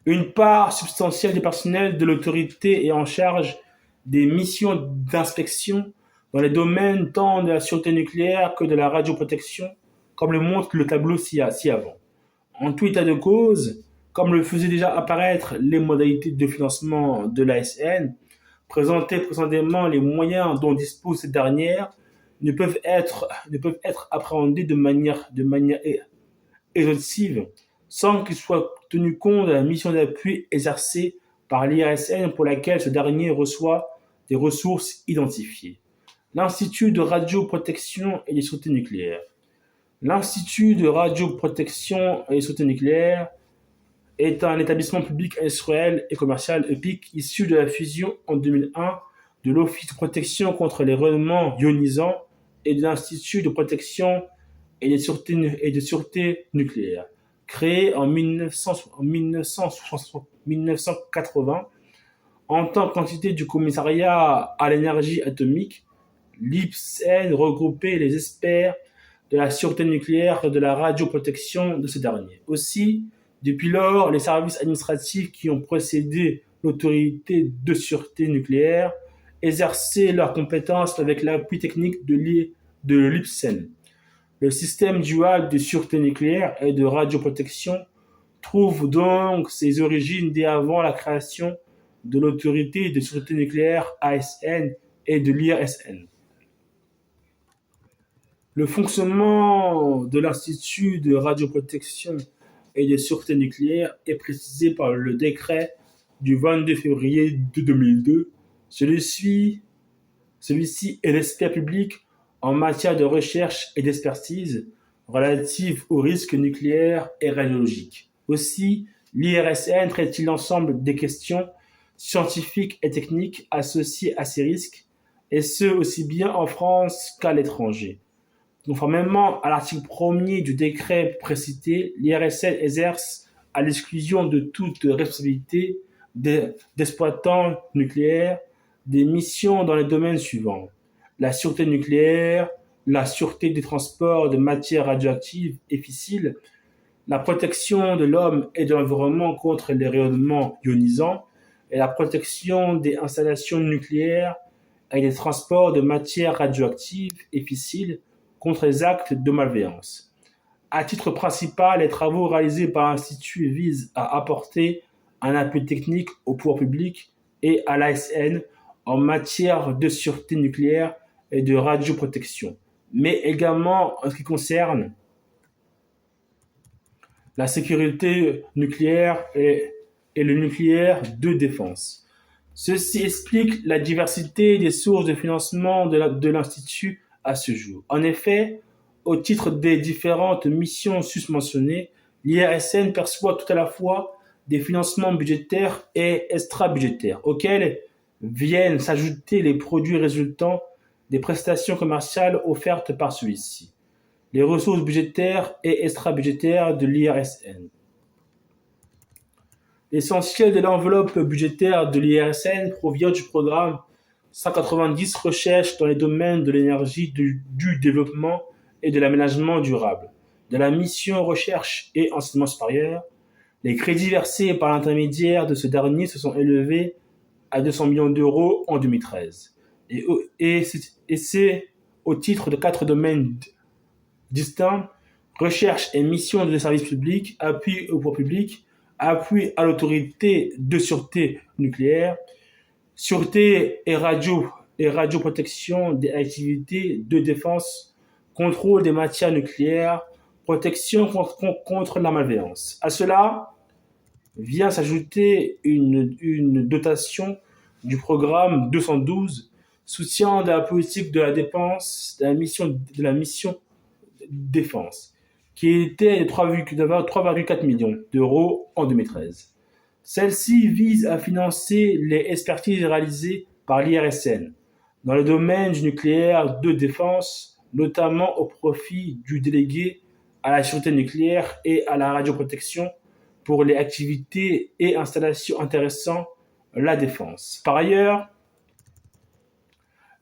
Une part substantielle du personnel de l'autorité est en charge des missions d'inspection dans les domaines tant de la sûreté nucléaire que de la radioprotection, comme le montre le tableau ci-avant. En tout état de cause, comme le faisaient déjà apparaître les modalités de financement de l'ASN, présenter précisément les moyens dont dispose cette dernière ne peuvent être appréhendés de manière exhaustive sans qu'il soit tenu compte de la mission d'appui exercée par l'IRSN pour laquelle ce dernier reçoit des ressources identifiées. L'Institut de radioprotection et de sûreté nucléaire. L'Institut de radioprotection et de sûreté nucléaire est un établissement public industriel et commercial EPIC issu de la fusion en 2001 de l'Office de protection contre les rayonnements ionisants et de l'Institut de protection et de sûreté nucléaire, créé en 1980 en tant qu'entité du commissariat à l'énergie atomique. L'IRSN regroupait les experts de la sûreté nucléaire et de la radioprotection de ce dernier. Aussi, depuis lors, les services administratifs qui ont précédé l'autorité de sûreté nucléaire exerçaient leurs compétences avec l'appui technique de l'IRSN. Le système dual de sûreté nucléaire et de radioprotection trouve donc ses origines dès avant la création de l'autorité de sûreté nucléaire ASN et de l'IRSN. Le fonctionnement de l'Institut de radioprotection et de sûreté nucléaire est précisé par le décret du 22 février 2002. Celui-ci est l'expert public en matière de recherche et d'expertise relative aux risques nucléaires et radiologiques. Aussi, l'IRSN traite-t-il l'ensemble des questions scientifiques et techniques associées à ces risques, et ce aussi bien en France qu'à l'étranger. Conformément à l'article 1er du décret précité, l'IRSN exerce, à l'exclusion de toute responsabilité d'exploitants nucléaires, des missions dans les domaines suivants: la sûreté nucléaire, la sûreté des transports de matières radioactives et fissiles, la protection de l'homme et de l'environnement contre les rayonnements ionisants et la protection des installations nucléaires et des transports de matières radioactives et fissiles contre les actes de malveillance. À titre principal, les travaux réalisés par l'Institut visent à apporter un appui technique au pouvoir public et à l'ASN en matière de sûreté nucléaire et de radioprotection, mais également en ce qui concerne la sécurité nucléaire et le nucléaire de défense. Ceci explique la diversité des sources de financement de l'Institut à ce jour. En effet, au titre des différentes missions susmentionnées, l'IRSN perçoit tout à la fois des financements budgétaires et extra-budgétaires, auxquels viennent s'ajouter les produits résultant des prestations commerciales offertes par celui-ci, les ressources budgétaires et extra-budgétaires de l'IRSN. L'essentiel de l'enveloppe budgétaire de l'IRSN provient du programme 190 Recherche dans les domaines de l'énergie, du développement et de l'aménagement durable. De la mission Recherche et enseignement supérieur, les crédits versés par l'intermédiaire de ce dernier se sont élevés à 200 millions d'euros en 2013. Et c'est au titre de 4 domaines distincts: recherche et mission de service public, appui au pouvoir public, appui à l'autorité de sûreté nucléaire, sûreté et radioprotection des activités de défense, contrôle des matières nucléaires, protection contre la malveillance. À cela vient s'ajouter une dotation du programme 212, soutien de la politique de la dépense de la mission défense, qui était de 3,4 millions d'euros en 2013. Celle-ci vise à financer les expertises réalisées par l'IRSN dans le domaine du nucléaire de défense, notamment au profit du délégué à la sûreté nucléaire et à la radioprotection pour les activités et installations intéressant la défense. Par ailleurs,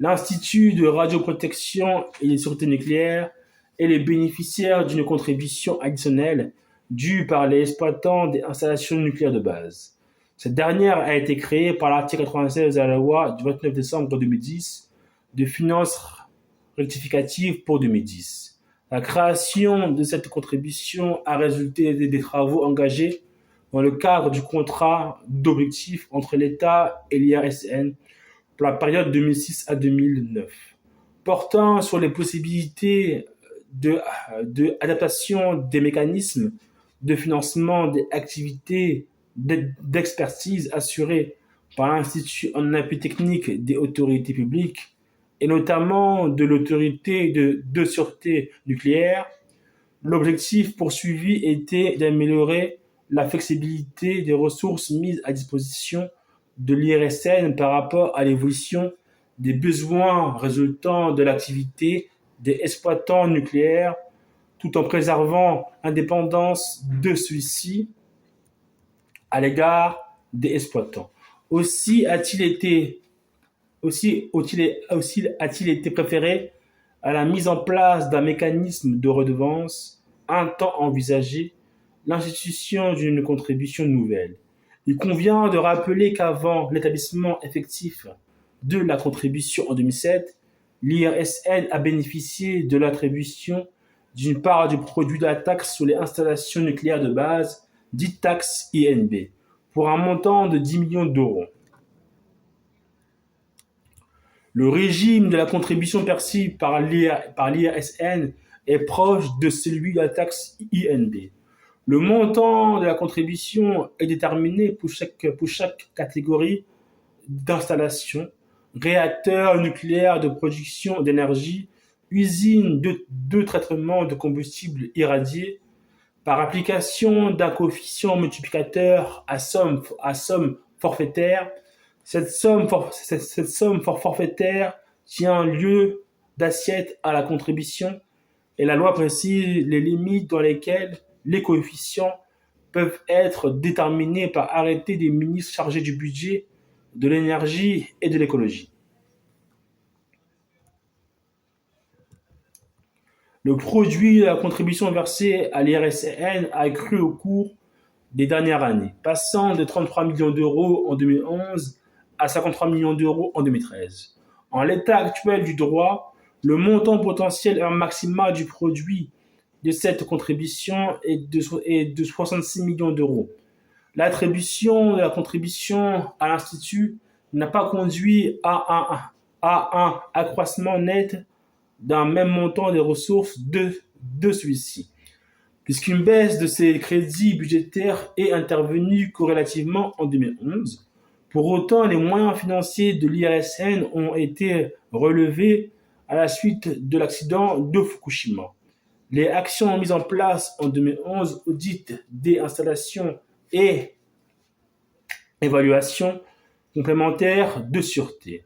l'Institut de radioprotection et de sûreté nucléaire est le bénéficiaire d'une contribution additionnelle due par les exploitants des installations nucléaires de base. Cette dernière a été créée par l'article 96 de la loi du 29 décembre 2010 de finances rectificatives pour 2010. La création de cette contribution a résulté des travaux engagés dans le cadre du contrat d'objectifs entre l'État et l'IRSN pour la période 2006 à 2009, portant sur les possibilités d'adaptation des mécanismes de financement des activités d'expertise assurées par l'Institut en appui technique des autorités publiques et notamment de l'autorité de sûreté nucléaire. L'objectif poursuivi était d'améliorer la flexibilité des ressources mises à disposition de l'IRSN par rapport à l'évolution des besoins résultant de l'activité des exploitants nucléaires, tout en préservant l'indépendance de ceux-ci à l'égard des exploitants. Aussi a-t-il été préféré à la mise en place d'un mécanisme de redevance un temps envisagé l'institution d'une contribution nouvelle. Il convient de rappeler qu'avant l'établissement effectif de la contribution en 2007, l'IRSN a bénéficié de l'attribution d'une part du produit de la taxe sur les installations nucléaires de base, dite taxe INB, pour un montant de 10 millions d'euros. Le régime de la contribution perçue par l'IRSN est proche de celui de la taxe INB. Le montant de la contribution est déterminé pour chaque catégorie d'installation: réacteur nucléaire de production d'énergie, usine de traitement de combustible irradié, par application d'un coefficient multiplicateur à somme forfaitaire. Cette somme forfaitaire tient lieu d'assiette à la contribution et la loi précise les limites dans lesquelles les coefficients peuvent être déterminés par arrêté des ministres chargés du budget, de l'énergie et de l'écologie. Le produit de la contribution versée à l'IRSN a crû au cours des dernières années, passant de 33 millions d'euros en 2011 à 53 millions d'euros en 2013. En l'état actuel du droit, le montant potentiel maximal du produit de cette contribution est de 66 millions d'euros. L'attribution de la contribution à l'Institut n'a pas conduit à un accroissement net d'un même montant des ressources de celui-ci, puisqu'une baisse de ces crédits budgétaires est intervenue corrélativement en 2011. Pour autant, les moyens financiers de l'IRSN ont été relevés à la suite de l'accident de Fukushima. Les actions mises en place en 2011, audit des installations et évaluation complémentaire de sûreté,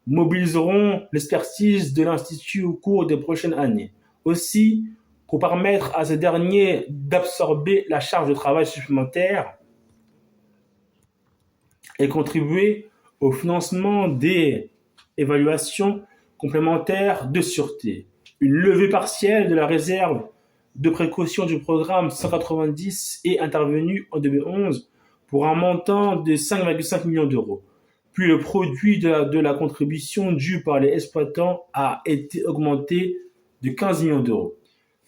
mobiliseront l'expertise de l'Institut au cours des prochaines années. Aussi, pour permettre à ce dernier d'absorber la charge de travail supplémentaire et contribuer au financement des évaluations complémentaires de sûreté. Une levée partielle de la réserve de précaution du programme 190 est intervenue en 2011 pour un montant de 5,5 millions d'euros. Puis le produit de la contribution due par les exploitants a été augmenté de 15 millions d'euros,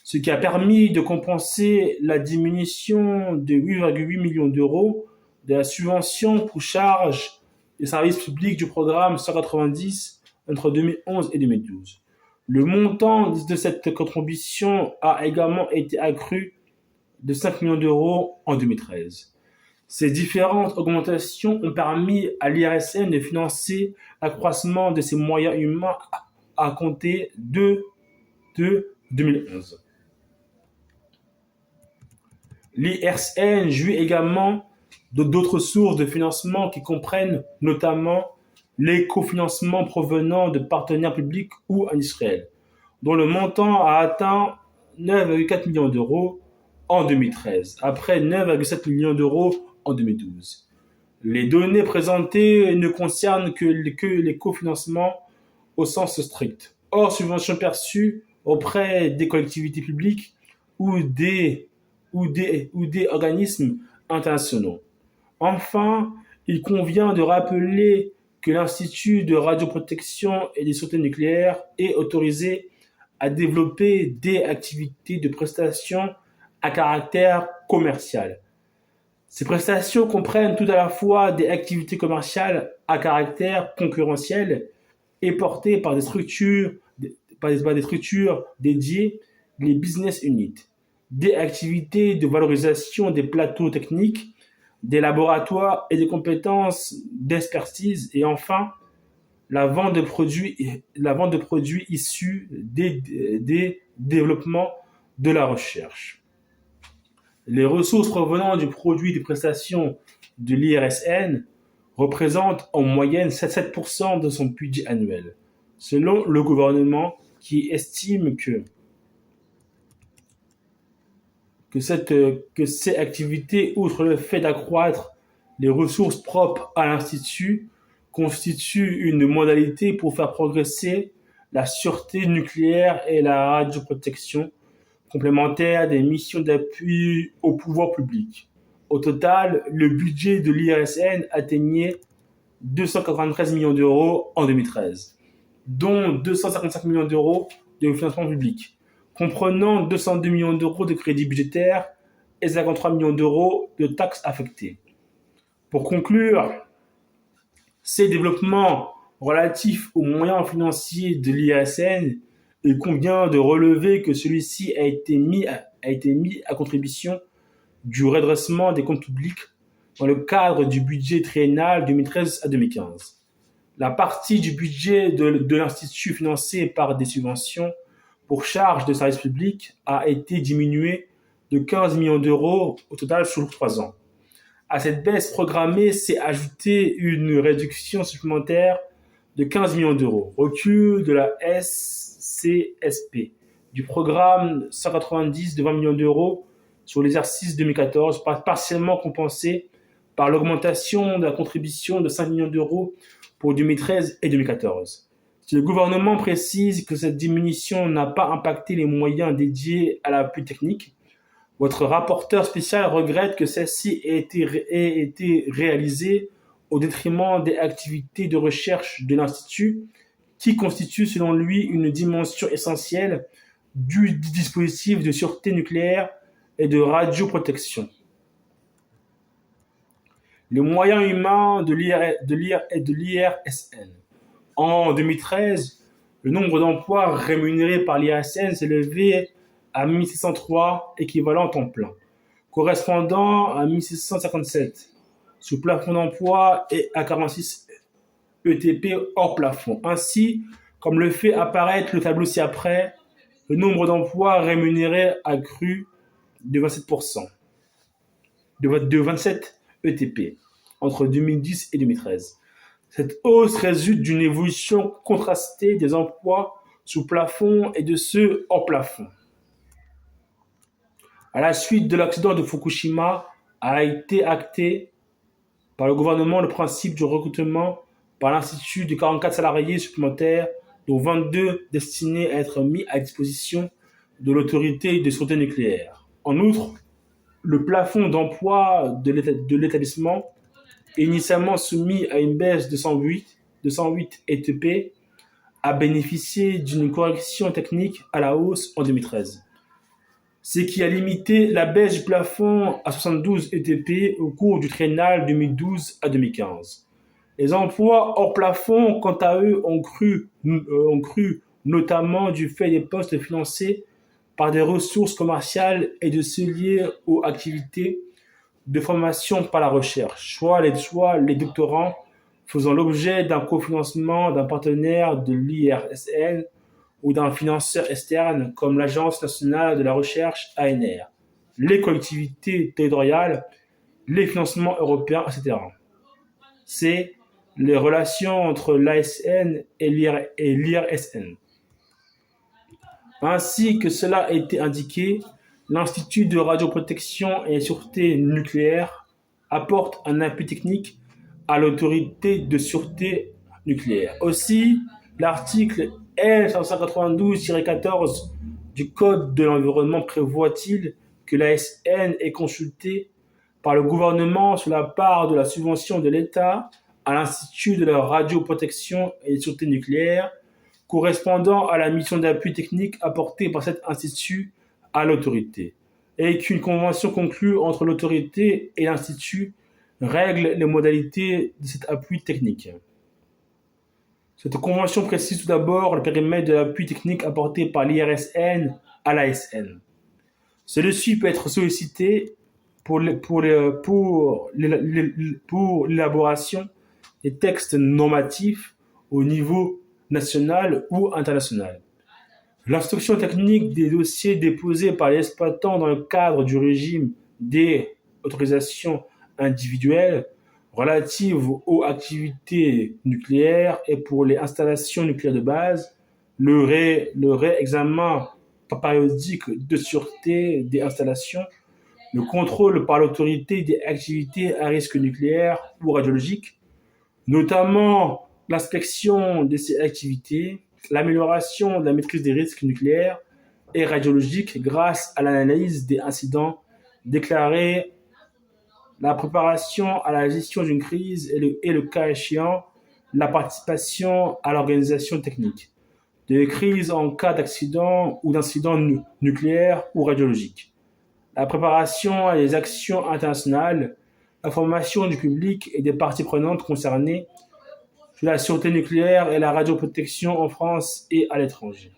ce qui a permis de compenser la diminution de 8,8 millions d'euros de la subvention pour charge des services publics du programme 190 entre 2011 et 2012. Le montant de cette contribution a également été accru de 5 millions d'euros en 2013. Ces différentes augmentations ont permis à l'IRSN de financer l'accroissement de ses moyens humains à compter de 2011. L'IRSN jouit également d'autres sources de financement qui comprennent notamment les cofinancements provenant de partenaires publics ou industriels, dont le montant a atteint 9,4 millions d'euros en 2013, après 9,7 millions d'euros en 2012. Les données présentées ne concernent que les cofinancements au sens strict, hors subventions perçues auprès des collectivités publiques ou des organismes internationaux. Enfin, il convient de rappeler que l'Institut de radioprotection et de sûreté nucléaire est autorisé à développer des activités de prestation à caractère commercial. Ces prestations comprennent tout à la fois des activités commerciales à caractère concurrentiel et portées par des structures dédiées, les business units, des activités de valorisation des plateaux techniques, des laboratoires et des compétences d'expertise, et enfin la vente de produits issus des développements de la recherche. Les ressources provenant du produit des prestations de l'IRSN représentent en moyenne 7% de son budget annuel, selon le gouvernement qui estime que ces activités, outre le fait d'accroître les ressources propres à l'Institut, constituent une modalité pour faire progresser la sûreté nucléaire et la radioprotection, complémentaires des missions d'appui au pouvoir public. Au total, le budget de l'IRSN atteignait 293 millions d'euros en 2013, dont 255 millions d'euros de financement public, comprenant 202 millions d'euros de crédits budgétaires et 53 millions d'euros de taxes affectées. Pour conclure, ces développements relatifs aux moyens financiers de l'IRSN, il convient de relever que celui-ci a été mis à contribution du redressement des comptes publics dans le cadre du budget triennal 2013 à 2015. La partie du budget de l'Institut financée par des subventions pour charges de services publics a été diminuée de 15 millions d'euros au total sur 3 ans. À cette baisse programmée s'est ajoutée une réduction supplémentaire de 15 millions d'euros, recul de la SCSP, du programme 190 de 20 millions d'euros sur l'exercice 2014, partiellement compensé par l'augmentation de la contribution de 5 millions d'euros pour 2013 et 2014. Si le gouvernement précise que cette diminution n'a pas impacté les moyens dédiés à l'appui technique, votre rapporteur spécial regrette que celle-ci ait été réalisée au détriment des activités de recherche de l'Institut, qui constituent selon lui une dimension essentielle du dispositif de sûreté nucléaire et de radioprotection. Les moyens humains de l'IRSN. En 2013, le nombre d'emplois rémunérés par l'IRSN s'élevait à 1603 équivalents temps plein, correspondant à 1657 sous plafond d'emploi et à 46 ETP hors plafond. Ainsi, comme le fait apparaître le tableau ci-après, le nombre d'emplois rémunérés a cru de 27%, de 27 ETP entre 2010 et 2013. Cette hausse résulte d'une évolution contrastée des emplois sous plafond et de ceux hors plafond. À la suite de l'accident de Fukushima, a été acté par le gouvernement le principe du recrutement par l'Institut de 44 salariés supplémentaires, dont 22 destinés à être mis à disposition de l'autorité de sûreté nucléaire. En outre, le plafond d'emploi de l'établissement initialement soumis à une baisse de 108 ETP, a bénéficié d'une correction technique à la hausse en 2013, ce qui a limité la baisse du plafond à 72 ETP au cours du triennal 2012 à 2015. Les emplois hors plafond, quant à eux, ont cru notamment du fait des postes financés par des ressources commerciales et de ceux liés aux activités de formation par la recherche, soit les doctorants faisant l'objet d'un cofinancement d'un partenaire de l'IRSN ou d'un financeur externe comme l'Agence nationale de la recherche ANR, les collectivités territoriales, les financements européens, etc. C'est les relations entre l'ASN et l'IRSN. Ainsi que cela a été indiqué, l'Institut de radioprotection et sûreté nucléaire apporte un appui technique à l'autorité de sûreté nucléaire. Aussi, l'article L592-14 du Code de l'environnement prévoit-il que l'ASN est consultée par le gouvernement sur la part de la subvention de l'État à l'Institut de la radioprotection et sûreté nucléaire correspondant à la mission d'appui technique apportée par cet institut à l'autorité, et qu'une convention conclue entre l'autorité et l'institut règle les modalités de cet appui technique. Cette convention précise tout d'abord le périmètre de l'appui technique apporté par l'IRSN à l'ASN. Celui-ci peut être sollicité pour l'élaboration des textes normatifs au niveau national ou international. L'instruction technique des dossiers déposés par les exploitants dans le cadre du régime des autorisations individuelles relatives aux activités nucléaires et pour les installations nucléaires de base, le réexamen périodique de sûreté des installations, le contrôle par l'autorité des activités à risque nucléaire ou radiologique, notamment l'inspection de ces activités, l'amélioration de la maîtrise des risques nucléaires et radiologiques grâce à l'analyse des incidents déclarés, la préparation à la gestion d'une crise et le cas échéant, la participation à l'organisation technique des crises en cas d'accident ou d'incident nucléaire ou radiologique, la préparation à des actions internationales, la formation du public et des parties prenantes concernées sur la sûreté nucléaire et la radioprotection en France et à l'étranger.